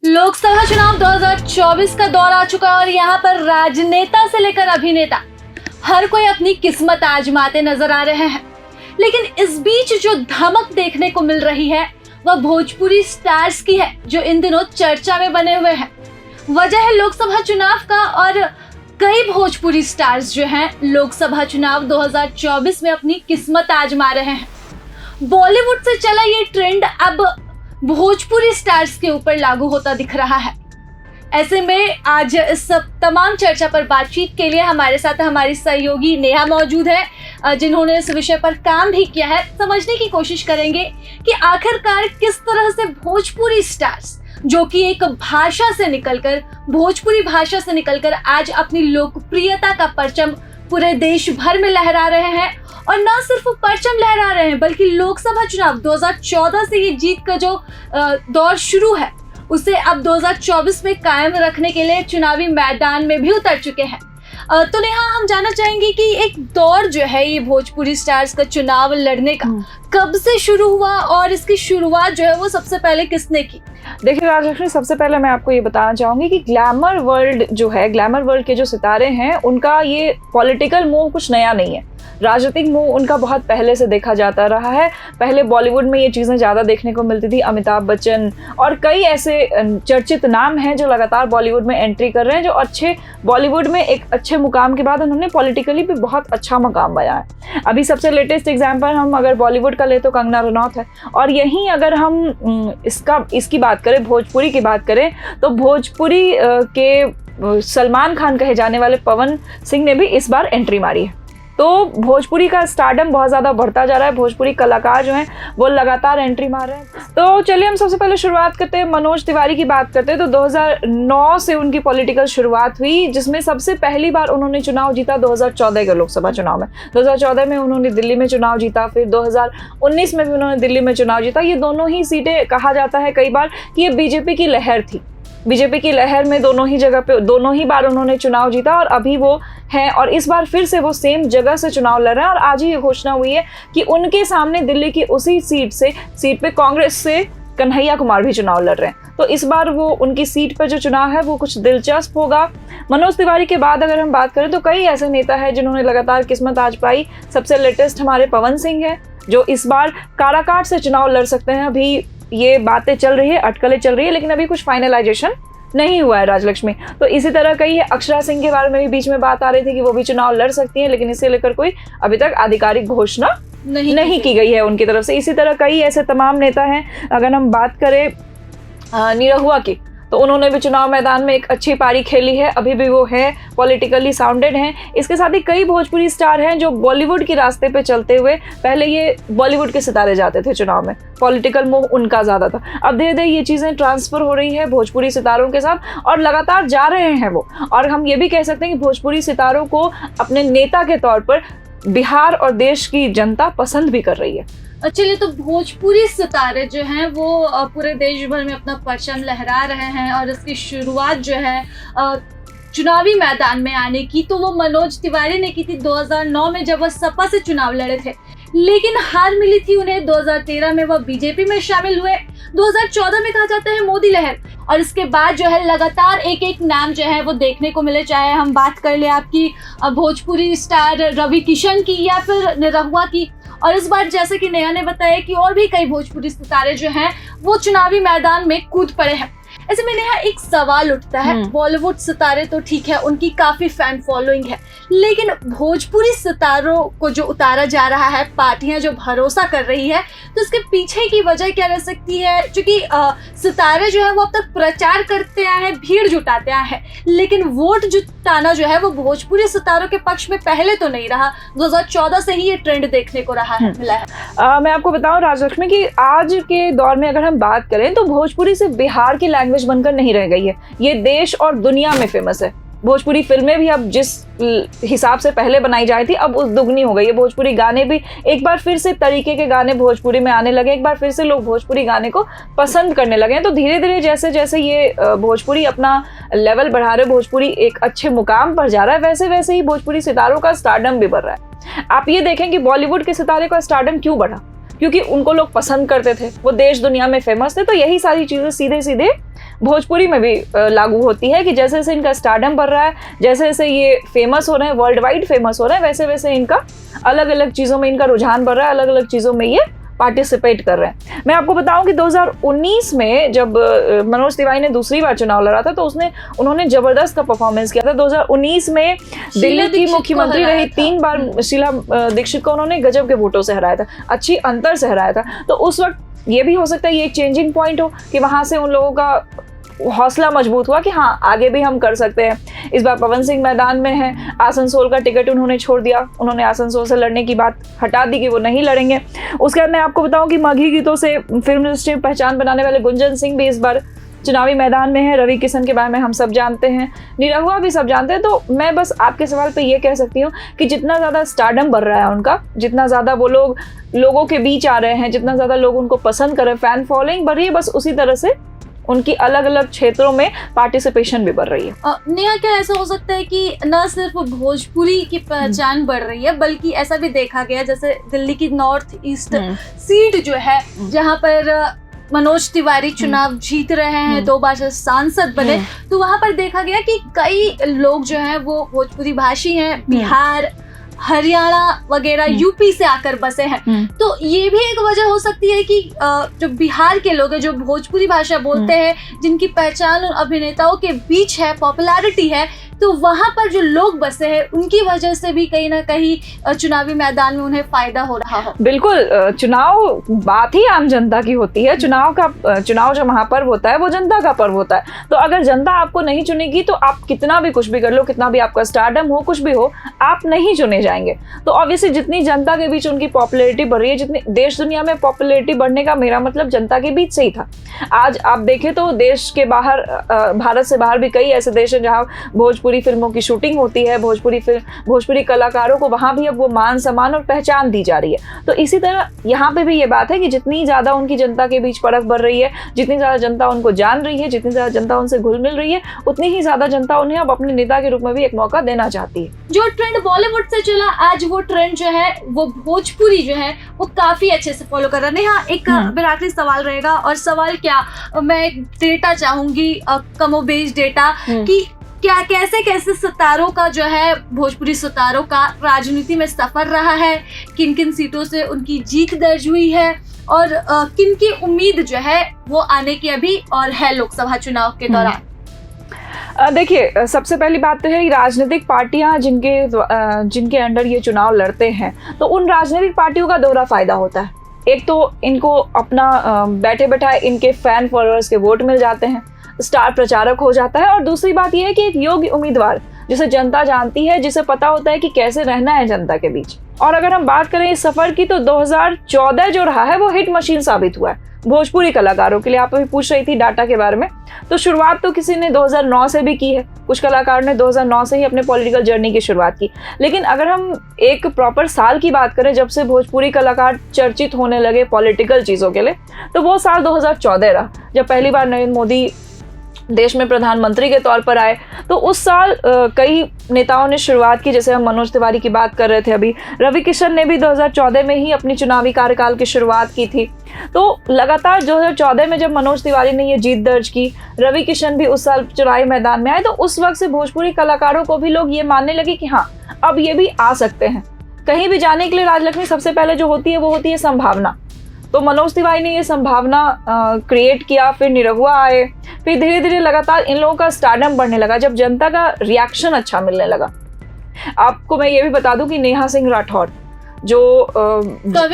लोकसभा चुनाव 2024 का दौर आ चुका है और यहाँ पर राजनेता से लेकर अभिनेता हर कोई अपनी किस्मत आजमाते नजर आ रहे हैं। लेकिन इस बीच जो धमक देखने को मिल रही है वह भोजपुरी स्टार्स की है, जो इन दिनों चर्चा में बने हुए हैं। वजह है लोकसभा चुनाव का, और कई भोजपुरी स्टार्स जो हैं लोकसभा चुनाव 2024 में अपनी किस्मत आजमा रहे हैं। बॉलीवुड से चला ये ट्रेंड अब भोजपुरी स्टार्स के ऊपर लागू होता दिख रहा है। ऐसे में आज इस तमाम चर्चा पर बातचीत के लिए हमारे साथ हमारी सहयोगी नेहा मौजूद है, जिन्होंने इस विषय पर काम भी किया है। समझने की कोशिश करेंगे कि आखिरकार किस तरह से भोजपुरी स्टार्स, जो कि एक भाषा से निकलकर, भोजपुरी भाषा से निकलकर आज अपनी लोकप्रियता का परचम पूरे देश भर में लहरा रहे हैं, और न सिर्फ परचम लहरा रहे हैं बल्कि लोकसभा चुनाव 2014 से ये जीत का जो दौर शुरू है उसे अब 2024 में कायम रखने के लिए चुनावी मैदान में भी उतर चुके हैं। तो नेहा, हम जानना चाहेंगे कि एक दौर जो है ये भोजपुरी स्टार्स का चुनाव लड़ने का कब से शुरू हुआ और इसकी शुरुआत जो है वो सबसे पहले किसने की? देखिए राजलक्ष्मी, सबसे पहले मैं आपको ये बताना चाहूंगी कि ग्लैमर वर्ल्ड जो है, ग्लैमर वर्ल्ड के जो सितारे हैं, उनका ये पॉलिटिकल मूव कुछ नया नहीं है। राजनीतिक मूव उनका बहुत पहले से देखा जाता रहा है। पहले बॉलीवुड में ये चीज़ें ज़्यादा देखने को मिलती थी। अमिताभ बच्चन और कई ऐसे चर्चित नाम हैं जो लगातार बॉलीवुड में एंट्री कर रहे हैं, जो अच्छे बॉलीवुड में एक अच्छे मुकाम के बाद उन्होंने पॉलिटिकली भी बहुत अच्छा मुकाम पाया है। अभी सबसे लेटेस्ट एग्जाम्पल हम अगर बॉलीवुड का ले तो कंगना रनौत है, और यहीं अगर हम इसकी बात करें, भोजपुरी की बात करें, तो भोजपुरी के सलमान खान कहे जाने वाले पवन सिंह ने भी इस बार एंट्री मारी है। तो भोजपुरी का स्टारडम बहुत ज़्यादा बढ़ता जा रहा है। भोजपुरी कलाकार जो हैं वो लगातार एंट्री मार रहे हैं। तो चलिए हम सबसे पहले शुरुआत करते हैं, मनोज तिवारी की बात करते हैं। तो 2009 से उनकी पॉलिटिकल शुरुआत हुई, जिसमें सबसे पहली बार उन्होंने चुनाव जीता 2014 के लोकसभा चुनाव में। 2014 में उन्होंने दिल्ली में चुनाव जीता, फिर 2019 में भी उन्होंने दिल्ली में चुनाव जीता। ये दोनों ही सीटें, कहा जाता है कई बार कि ये बीजेपी की लहर थी। बीजेपी की लहर में दोनों ही बार उन्होंने चुनाव जीता, और अभी वो हैं, और इस बार फिर से वो सेम जगह से चुनाव लड़ रहे हैं। और आज ही ये घोषणा हुई है कि उनके सामने दिल्ली की उसी सीट पे कांग्रेस से कन्हैया कुमार भी चुनाव लड़ रहे हैं। तो इस बार वो उनकी सीट पर जो चुनाव है वो कुछ दिलचस्प होगा। मनोज तिवारी के बाद अगर हम बात करें तो कई ऐसे नेता हैं जिन्होंने लगातार किस्मत आजमाई। सबसे लेटेस्ट हमारे पवन सिंह है, जो इस बार काराकाट से चुनाव लड़ सकते हैं। अभी ये बातें चल रही है, अटकलें चल रही है, लेकिन अभी कुछ फाइनलाइजेशन नहीं हुआ है राजलक्ष्मी। तो इसी तरह कई अक्षरा सिंह के बारे में भी बीच में बात आ रही थी कि वो भी चुनाव लड़ सकती हैं, लेकिन इसे लेकर कोई अभी तक आधिकारिक घोषणा नहीं की गई है उनकी तरफ से। इसी तरह कई ऐसे तमाम नेता हैं। अगर हम बात करें निरहुआ की, तो उन्होंने भी चुनाव मैदान में एक अच्छी पारी खेली है। अभी भी वो है, पॉलिटिकली साउंडेड हैं। इसके साथ ही कई भोजपुरी स्टार हैं जो बॉलीवुड के रास्ते पे चलते हुए, पहले ये बॉलीवुड के सितारे जाते थे चुनाव में, पॉलिटिकल मूव उनका ज़्यादा था। अब धीरे धीरे ये चीज़ें ट्रांसफ़र हो रही है भोजपुरी सितारों के साथ, और लगातार जा रहे हैं वो। और हम ये भी कह सकते हैं कि भोजपुरी सितारों को अपने नेता के तौर पर बिहार और देश की जनता पसंद भी कर रही है। चलिए, तो भोजपुरी सितारे जो हैं वो पूरे देश भर में अपना परचम लहरा रहे हैं, और इसकी शुरुआत जो है चुनावी मैदान में आने की तो वो मनोज तिवारी ने की थी 2009 में, जब वह सपा से चुनाव लड़े थे। लेकिन हार मिली थी उन्हें। 2013 में वह बीजेपी में शामिल हुए। 2014 में कहा जाता है मोदी लहर, और इसके बाद जो है लगातार एक एक नाम जो है वो देखने को मिले। चाहे हम बात कर ले आपकी भोजपुरी स्टार रवि किशन की या फिर निरहुआ की, और इस बार जैसे कि नेहा ने बताया कि और भी कई भोजपुरी सितारे जो हैं वो चुनावी मैदान में कूद पड़े हैं। ऐसे में नेहा, एक सवाल उठता है, बॉलीवुड सितारे तो ठीक है, उनकी काफी फैन फॉलोइंग है, लेकिन भोजपुरी सितारों को जो उतारा जा रहा है, पार्टियां जो भरोसा कर रही है, तो इसके पीछे की वजह क्या रह सकती है? क्योंकि सितारे जो है वो अब तक प्रचार करते आए हैं, भीड़ जुटाते आए हैं, लेकिन वोट जुटाना जो है वो भोजपुरी सितारों के पक्ष में पहले तो नहीं रहा। 2014 से ही ये ट्रेंड देखने को मिला है। मैं आपको बताऊं राजलक्ष्मी कि आज के दौर में अगर हम बात करें तो भोजपुरी से बिहार की लैंग्वेज बनकर नहीं रह गई है। ये देश और दुनिया में फेमस है। भोजपुरी फिल्में भी अब जिस हिसाब से पहले बनाई जाती थी अब उस दुगनी हो गई है। भोजपुरी गाने भी एक बार फिर से तरीके के गाने भोजपुरी में आने लगे। एक बार फिर से लोग भोजपुरी गाने को पसंद करने लगे हैं। तो धीरे धीरे जैसे जैसे ये भोजपुरी अपना लेवल बढ़ा रहे, भोजपुरी एक अच्छे मुकाम पर जा रहा है, वैसे वैसे ही भोजपुरी सितारों का स्टारडम भी बढ़ रहा है। आप ये देखें कि बॉलीवुड के सितारे का स्टारडम क्यों बढ़ा। क्योंकि उनको लोग पसंद करते थे, वो देश दुनिया में फेमस थे। तो यही सारी चीज़ें सीधे सीधे भोजपुरी में भी लागू होती है कि जैसे जैसे इनका स्टारडम बढ़ रहा है, जैसे जैसे ये फेमस हो रहे हैं, वर्ल्ड वाइड फेमस हो रहे हैं, वैसे वैसे इनका अलग अलग चीज़ों में इनका रुझान बढ़ रहा है, अलग अलग चीज़ों में ये पार्टिसिपेट कर रहे हैं। मैं आपको बताऊं कि 2019 में जब मनोज तिवारी ने दूसरी बार चुनाव लड़ा था तो उन्होंने जबरदस्त का परफॉर्मेंस किया था। 2019 में दिल्ली की मुख्यमंत्री रही, 3 बार शीला दीक्षित को उन्होंने गजब के वोटों से हराया था, अच्छी अंतर से हराया था। तो उस वक्त ये भी हो सकता है ये एक चेंजिंग पॉइंट हो कि वहां से उन लोगों का हौसला मजबूत हुआ कि हाँ आगे भी हम कर सकते हैं। इस बार पवन सिंह मैदान में है, आसनसोल का टिकट उन्होंने छोड़ दिया, उन्होंने आसनसोल से लड़ने की बात हटा दी कि वो नहीं लड़ेंगे। उसके बाद मैं आपको बताऊं कि मगही गीतों से फिल्म इंडस्ट्री में पहचान बनाने वाले गुंजन सिंह भी इस बार चुनावी मैदान में है। रवि किशन के बारे में हम सब जानते हैं, निरहुआ भी सब जानते हैं। तो मैं बस आपके सवाल पे ये कह सकती हूँ कि जितना ज़्यादा स्टारडम बढ़ रहा है उनका, जितना ज़्यादा वो लोगों के बीच आ रहे हैं, जितना ज़्यादा लोग उनको पसंद कर रहे हैं, फैन फॉलोइंग बढ़ रही है, बस उसी तरह से उनकी अलग अलग क्षेत्रों में पार्टिसिपेशन भी बढ़ रही है। नेहा, क्या ऐसा हो सकता है कि न सिर्फ भोजपुरी की पहचान बढ़ रही है बल्कि ऐसा भी देखा गया जैसे दिल्ली की नॉर्थ ईस्ट सीट जो है जहां पर मनोज तिवारी चुनाव जीत रहे हैं, 2 बार से सांसद बने, तो वहां पर देखा गया कि कई लोग जो हैं वो भोजपुरी भाषी हैं, बिहार, हरियाणा वगैरह यूपी से आकर बसे हैं। तो ये भी एक वजह हो सकती है कि जो बिहार के लोग हैं जो भोजपुरी भाषा बोलते हैं, जिनकी पहचान अभिनेताओं के बीच है, पॉपुलैरिटी है, तो वहां पर जो लोग बसे हैं उनकी वजह से भी कहीं ना कहीं चुनावी मैदान में उन्हें फायदा हो रहा हो। बिल्कुल, चुनाव बात ही आम जनता की होती है। चुनाव जो महापर्व होता है वो जनता का पर्व होता है। तो अगर जनता आपको नहीं चुनेगी तो आप कितना भी कुछ भी कर लो, कितना भी आपका स्टारडम हो, कुछ भी हो, आप नहीं चुने जाएंगे। तो ऑब्वियसली जितनी जनता के बीच उनकी पॉपुलैरिटी बढ़ रही है, जितनी देश दुनिया में पॉपुलैरिटी बढ़ने का मेरा मतलब जनता के बीच से ही था। आज आप देखें तो देश के बाहर, भारत से बाहर भी कई ऐसे देश हैं जहाँ भोजपुरी फिल्मों की शूटिंग होती है, भोजपुरी कलाकारों को वहां भी अब वो मान सम्मान और पहचान दी जा रही है। तो इसी तरह यहाँ पे भी ये बात है कि जितनी ज्यादा उनकी जनता के बीच परख बढ़ रही है, जितनी ज्यादा जनता उनको जान रही है, जितनी ज्यादा जनता उनसे घुल मिल रही है, उतनी ही ज्यादा जनता उन्हें अब अपने नेता के रूप में भी एक मौका देना चाहती है। जो ट्रेंड बॉलीवुड से चला, आज वो ट्रेंड जो है वो भोजपुरी जो है वो काफी अच्छे से फॉलो कर रहा है। नेहा, एक मेरा आखिरी सवाल रहेगा, और सवाल क्या, मैं डेटा चाहूंगी, कमोबेश डेटा, कि क्या कैसे कैसे सितारों का जो है, भोजपुरी सितारों का राजनीति में सफर रहा है, किन किन सीटों से उनकी जीत दर्ज हुई है, और किन की उम्मीद जो है वो आने की अभी और है लोकसभा चुनाव के दौरान। देखिए, सबसे पहली बात तो है कि राजनीतिक पार्टियां जिनके अंडर ये चुनाव लड़ते हैं, तो उन राजनीतिक पार्टियों का दोहरा फायदा होता है। एक तो इनको अपना बैठे बैठाए इनके फैन फॉलोअर्स के वोट मिल जाते हैं, स्टार प्रचारक हो जाता है, और दूसरी बात यह है कि एक योग्य उम्मीदवार जिसे जनता जानती है, जिसे पता होता है कि कैसे रहना है जनता के बीच। और अगर हम बात करें इस सफर की, तो 2014 जो रहा है वो हिट मशीन साबित हुआ है भोजपुरी कलाकारों के लिए। आप अभी पूछ रही थी डाटा के बारे में, तो शुरुआत तो किसी ने 2009 से भी की है, कुछ कलाकारों ने 2009 से ही अपने पॉलिटिकल जर्नी की शुरुआत की। लेकिन अगर हम एक प्रॉपर साल की बात करें जब से भोजपुरी कलाकार चर्चित होने लगे पॉलिटिकल चीज़ों के लिए, तो वो साल 2014 रहा, जब पहली बार नरेंद्र मोदी देश में प्रधानमंत्री के तौर पर आए। तो उस साल कई नेताओं ने शुरुआत की, जैसे हम मनोज तिवारी की बात कर रहे थे अभी, रवि किशन ने भी 2014 में ही अपनी चुनावी कार्यकाल की शुरुआत की थी। तो लगातार 2014 में जब मनोज तिवारी ने ये जीत दर्ज की, रवि किशन भी उस साल चुनावी मैदान में आए, तो उस वक्त से भोजपुरी कलाकारों को भी लोग ये मानने लगे कि हाँ, अब ये भी आ सकते हैं। कहीं भी जाने के लिए राजलक्ष्मी सबसे पहले जो होती है वो होती है संभावना। तो मनोज तिवारी ने ये संभावना क्रिएट किया, फिर निरहुआ आए, फिर धीरे धीरे लगातार इन लोगों का स्टारडम बढ़ने लगा जब जनता का रिएक्शन अच्छा मिलने लगा। आपको मैं ये भी बता दूं कि नेहा सिंह राठौर जो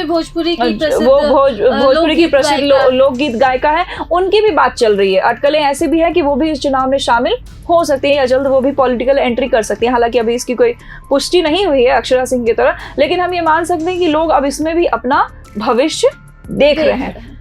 भोजपुरी की प्रसिद्ध लोकगीत गायिका है, उनकी भी बात चल रही है। अटकलें ऐसी भी है कि वो भी इस चुनाव में शामिल हो सकती है या जल्द वो भी पॉलिटिकल एंट्री कर सकती है। हालांकि अभी इसकी कोई पुष्टि नहीं हुई है अक्षरा सिंह की तरह, लेकिन हम ये मान सकते हैं कि लोग अब इसमें भी अपना भविष्य देख रहे हैं।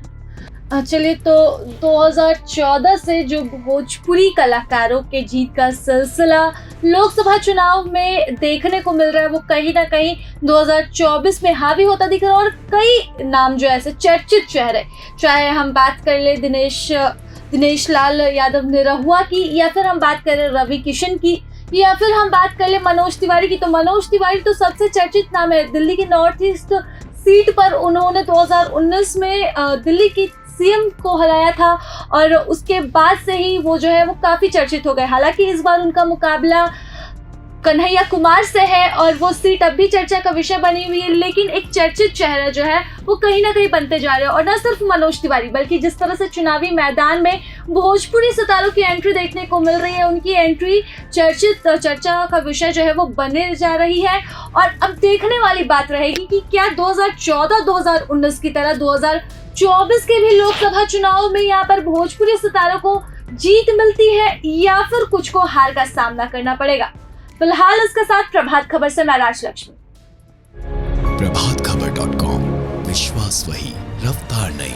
चलिए, तो 2014 से जो भोजपुरी कलाकारों के जीत का सिलसिला लोकसभा चुनाव में देखने को मिल रहा है, वो कहीं ना कहीं 2024 में हावी होता दिख रहा है। और कई नाम जो ऐसे चर्चित चेहरे, चाहे हम बात कर ले दिनेश लाल यादव निरहुआ की, या फिर हम बात करें रवि किशन की, या फिर हम बात कर ले मनोज तिवारी की, तो मनोज तिवारी तो सबसे चर्चित नाम है। दिल्ली की नॉर्थ ईस्ट सीट पर उन्होंने 2019 में दिल्ली की सीएम को हराया था और उसके बाद से ही वो जो है वो काफ़ी चर्चित हो गए। हालांकि इस बार उनका मुकाबला कन्हैया कुमार से है और वो सीट अब भी चर्चा का विषय बनी हुई है, लेकिन एक चर्चित चेहरा जो है वो कहीं ना कहीं बनते जा रहे हैं। और न सिर्फ मनोज तिवारी बल्कि जिस तरह से चुनावी मैदान में भोजपुरी सितारों की एंट्री देखने को मिल रही है, उनकी एंट्री चर्चा का विषय जो है वो बने जा रही है। और अब देखने वाली बात रहेगी कि क्या 2014-2019 की तरह 2024 के भी लोकसभा चुनाव में यहाँ पर भोजपुरी सितारों को जीत मिलती है या फिर कुछ को हार का सामना करना पड़ेगा। फिलहाल इसके साथ प्रभात खबर से मैं राजलक्ष्मी। प्रभातखबर.com, विश्वास वही, रफ्तार नहीं।